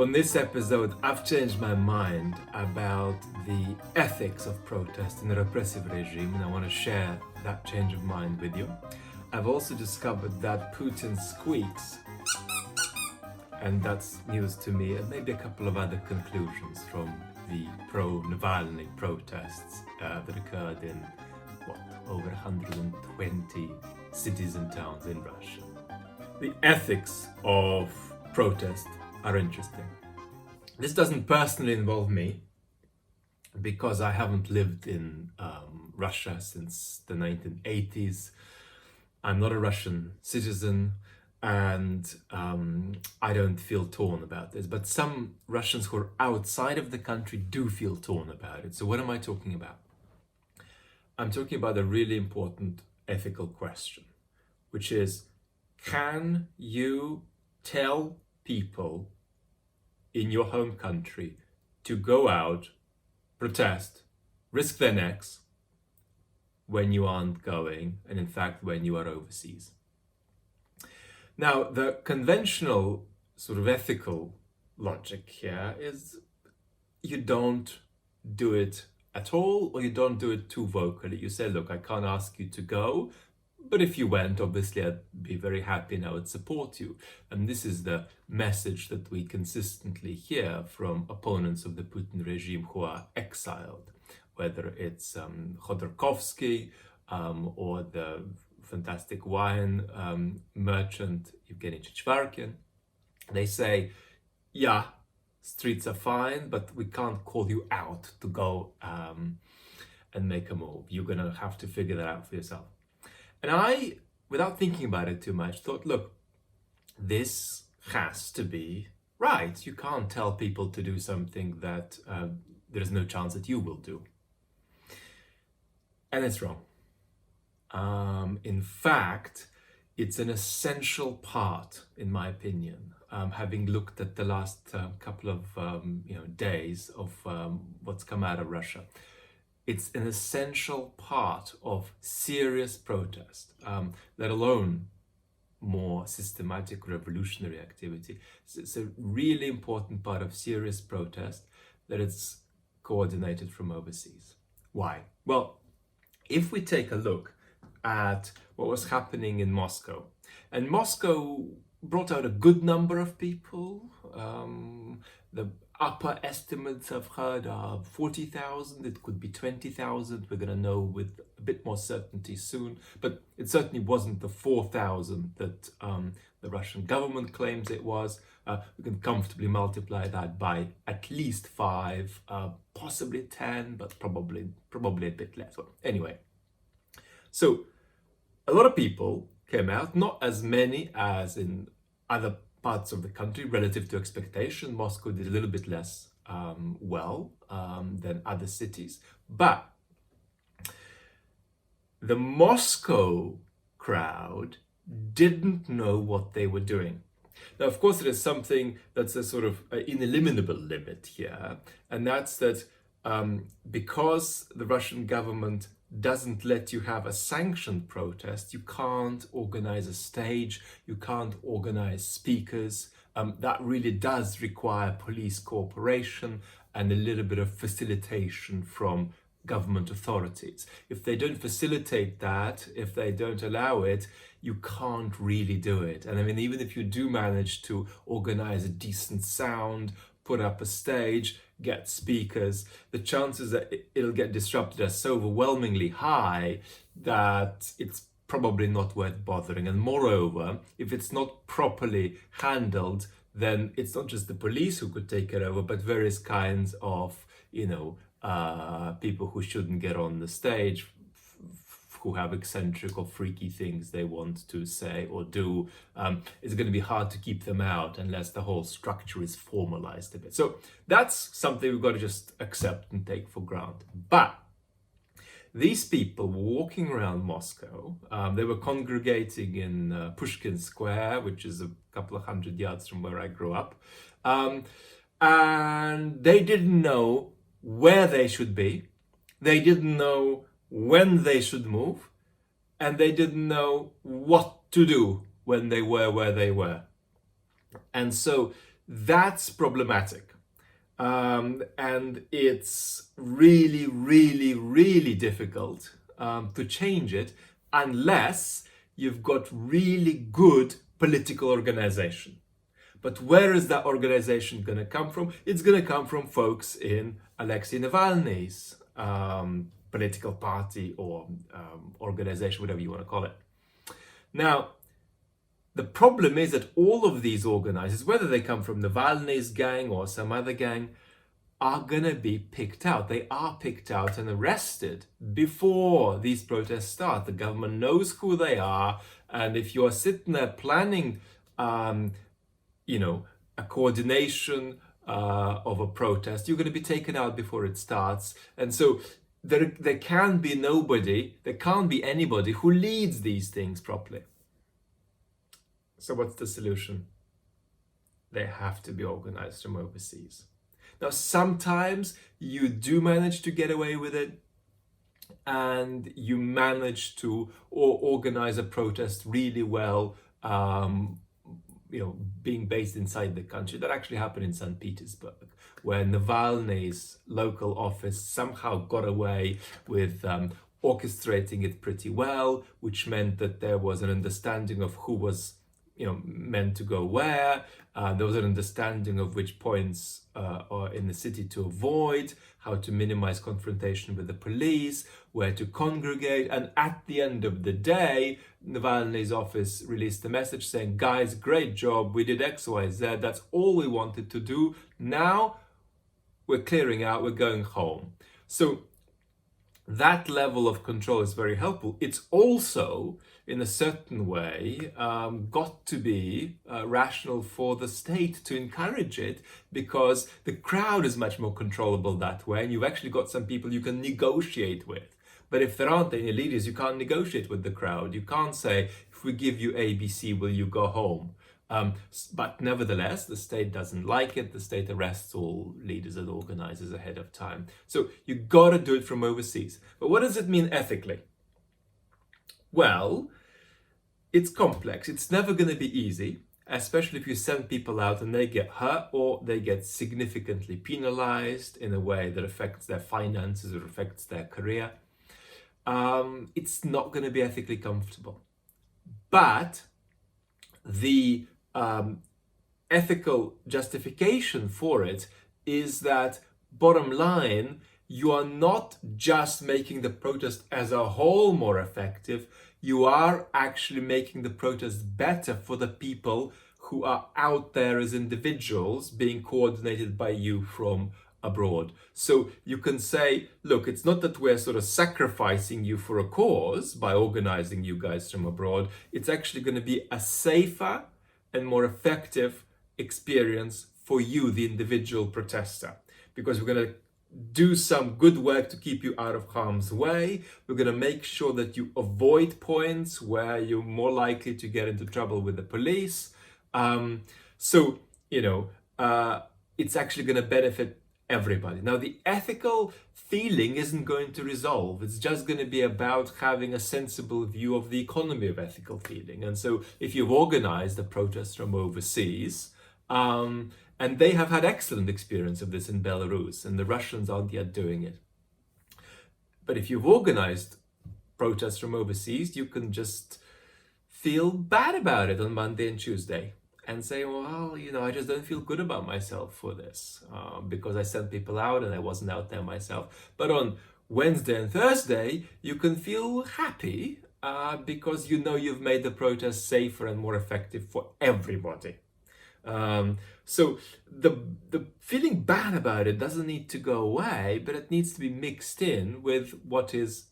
On this episode, I've changed my mind about the ethics of protest in a repressive regime, and I want to share that change of mind with you. I've also discovered that Putin squeaks, and that's news to me, and maybe a couple of other conclusions from the pro-Navalny protests that occurred in, over 120 cities and towns in Russia. The ethics of protest are interesting. This doesn't personally involve me because I haven't lived in Russia since the 1980s. I'm not a Russian citizen, and I don't feel torn about this. But some Russians who are outside of the country do feel torn about it. So what am I talking about? I'm talking about a really important ethical question, which is, can you tell people in your home country to go out, protest, risk their necks when you aren't going, and in fact when you are overseas? Now, the conventional sort of ethical logic here is you don't do it at all, or you don't do it too vocally. You say, look, I can't ask you to go, but if you went, obviously I'd be very happy and I would support you. And this is the message that we consistently hear from opponents of the Putin regime who are exiled, whether it's Khodorkovsky or the fantastic wine merchant Evgeny Chichvarkin. They say, yeah, streets are fine, but we can't call you out to go and make a move. You're going to have to figure that out for yourself. And I, without thinking about it too much, thought, look, this has to be right. You can't tell people to do something that there's no chance that you will do. And it's wrong. In fact, it's an essential part, in my opinion, having looked at the last couple of days of what's come out of Russia. It's an essential part of serious protest, let alone more systematic revolutionary activity. It's a really important part of serious protest that it's coordinated from overseas. Why? Well, if we take a look at what was happening in Moscow, and Moscow brought out a good number of people. The upper estimates I've heard are 40,000, it could be 20,000. We're going to know with a bit more certainty soon, but it certainly wasn't the 4,000 that the Russian government claims it was. We can comfortably multiply that by at least 5, possibly 10, but probably a bit less. Well, anyway, so a lot of people came out, not as many as in other parts of the country relative to expectation. Moscow did a little bit less well than other cities, but the Moscow crowd didn't know what they were doing. Now, of course, there is something that's a sort of ineliminable limit here, and that's that because the Russian government doesn't let you have a sanctioned protest, you can't organize a stage, you can't organize speakers. That really does require police cooperation and a little bit of facilitation from government authorities. If they don't facilitate that, if they don't allow it, you can't really do it. And I mean, even if you do manage to organize a decent sound, put up a stage, get speakers, the chances that it'll get disrupted are so overwhelmingly high that it's probably not worth bothering. And moreover, if it's not properly handled, then it's not just the police who could take it over, but various kinds of, people who shouldn't get on the stage, who have eccentric or freaky things they want to say or do. It's going to be hard to keep them out unless the whole structure is formalized a bit. So that's something we've got to just accept and take for granted. But these people were walking around Moscow. They were congregating in Pushkin Square, which is a couple of 100 yards from where I grew up. And they didn't know where they should be. They didn't know when they should move, and they didn't know what to do when they were where they were. And so that's problematic. And it's really, really, really difficult to change it unless you've got really good political organization. But where is that organization going to come from? It's going to come from folks in Alexei Navalny's political party or organization, whatever you want to call it. Now, the problem is that all of these organizers, whether they come from Navalny's gang or some other gang, are going to be picked out. They are picked out and arrested before these protests start. The government knows who they are. And if you're sitting there planning, a coordination of a protest, you're going to be taken out before it starts. And so there can't be anybody who leads these things properly. So what's the solution? They have to be organized from overseas. Now, sometimes you do manage to get away with it, and you manage to organize a protest really well, being based inside the country. That actually happened in St. Petersburg, where Navalny's local office somehow got away with orchestrating it pretty well, which meant that there was an understanding of who was meant to go where. There was an understanding of which points are in the city to avoid, how to minimize confrontation with the police, where to congregate. And at the end of the day, Navalny's office released a message saying, guys, great job, we did X, Y, Z, that's all we wanted to do. Now we're clearing out, we're going home. So that level of control is very helpful. It's also, in a certain way, got to be rational for the state to encourage it, because the crowd is much more controllable that way, and you've actually got some people you can negotiate with. But if there aren't any leaders, you can't negotiate with the crowd. You can't say, if we give you ABC, will you go home? But nevertheless, the state doesn't like it. The state arrests all leaders and organizers ahead of time. So you got to do it from overseas. But what does it mean ethically? Well, it's complex. It's never going to be easy, especially if you send people out and they get hurt or they get significantly penalized in a way that affects their finances or affects their career. It's not going to be ethically comfortable. But the ethical justification for it is that, bottom line, you are not just making the protest as a whole more effective, you are actually making the protest better for the people who are out there as individuals being coordinated by you from abroad. So you can say, look, it's not that we're sort of sacrificing you for a cause by organizing you guys from abroad. It's actually going to be a safer and more effective experience for you, the individual protester, because we're going to do some good work to keep you out of harm's way. We're going to make sure that you avoid points where you're more likely to get into trouble with the police. It's actually going to benefit everybody. Now, the ethical feeling isn't going to resolve. It's just going to be about having a sensible view of the economy of ethical feeling. And so if you've organized a protest from overseas, and they have had excellent experience of this in Belarus, and the Russians aren't yet doing it. But if you've organized protests from overseas, you can just feel bad about it on Monday and Tuesday and say, well, I just don't feel good about myself for this because I sent people out and I wasn't out there myself. But on Wednesday and Thursday, you can feel happy because you've made the protest safer and more effective for everybody. So the feeling bad about it doesn't need to go away, but it needs to be mixed in with what is,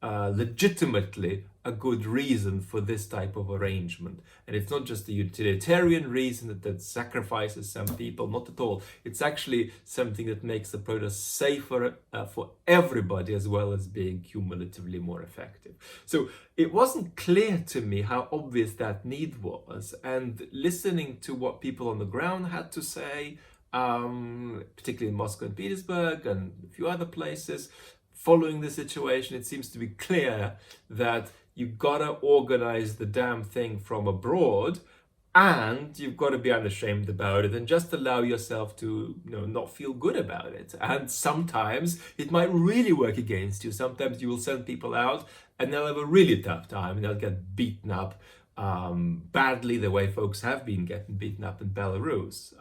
legitimately a good reason for this type of arrangement. And it's not just a utilitarian reason that sacrifices some people, not at all. It's actually something that makes the protest safer for everybody, as well as being cumulatively more effective. So it wasn't clear to me how obvious that need was. And listening to what people on the ground had to say, particularly in Moscow and Petersburg and a few other places, following the situation, it seems to be clear that you gotta organize the damn thing from abroad, And you've got to be unashamed about it and just allow yourself to, not feel good about it. And sometimes it might really work against you. Sometimes you will send people out and they'll have a really tough time and they'll get beaten up badly, the way folks have been getting beaten up in Belarus.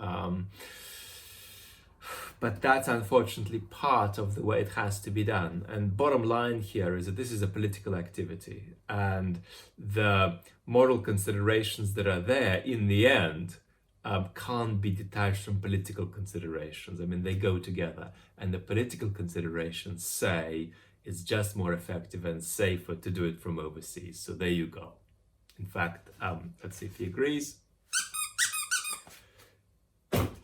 But that's unfortunately part of the way it has to be done. And bottom line here is that this is a political activity, and the moral considerations that are there in the end can't be detached from political considerations. I mean, they go together, and the political considerations say it's just more effective and safer to do it from overseas. So there you go. In fact, let's see if he agrees.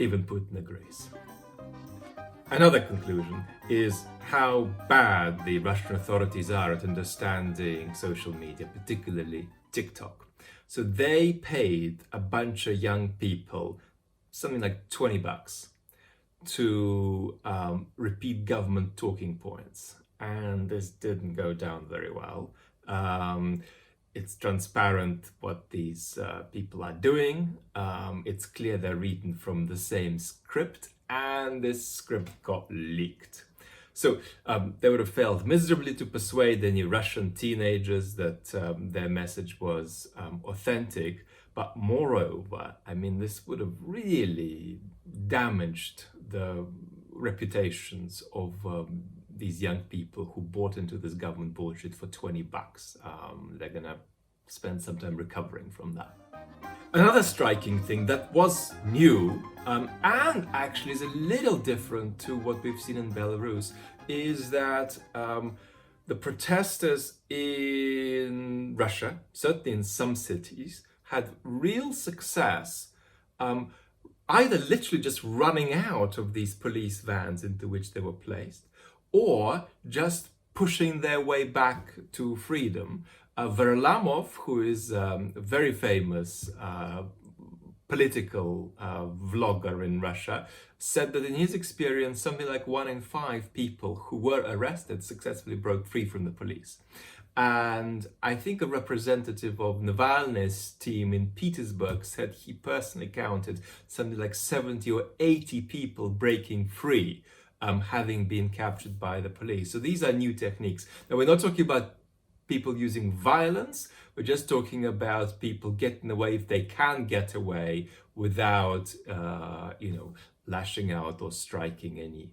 Even Putin agrees. Another conclusion is how bad the Russian authorities are at understanding social media, particularly TikTok. So they paid a bunch of young people something like $20 to repeat government talking points. And this didn't go down very well. It's transparent what these people are doing. It's clear they're reading from the same script, and this script got leaked. So they would have failed miserably to persuade any Russian teenagers that their message was authentic. But moreover, I mean, this would have really damaged the reputations of these young people who bought into this government bullshit for $20. They're gonna spend some time recovering from that. Another striking thing that was new and actually is a little different to what we've seen in Belarus is that the protesters in Russia, certainly in some cities, had real success either literally just running out of these police vans into which they were placed, or just pushing their way back to freedom. Varlamov, who is a very famous political vlogger in Russia, said that in his experience, something like 1 in 5 people who were arrested successfully broke free from the police. And I think a representative of Navalny's team in Petersburg said he personally counted something like 70 or 80 people breaking free, having been captured by the police. So these are new techniques. Now, we're not talking about people using violence. We're just talking about people getting away if they can get away without, lashing out or striking any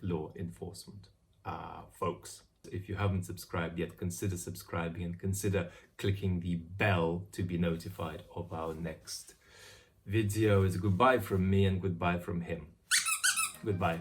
law enforcement folks. If you haven't subscribed yet, consider subscribing and consider clicking the bell to be notified of our next video. It's goodbye from me and goodbye from him. Goodbye.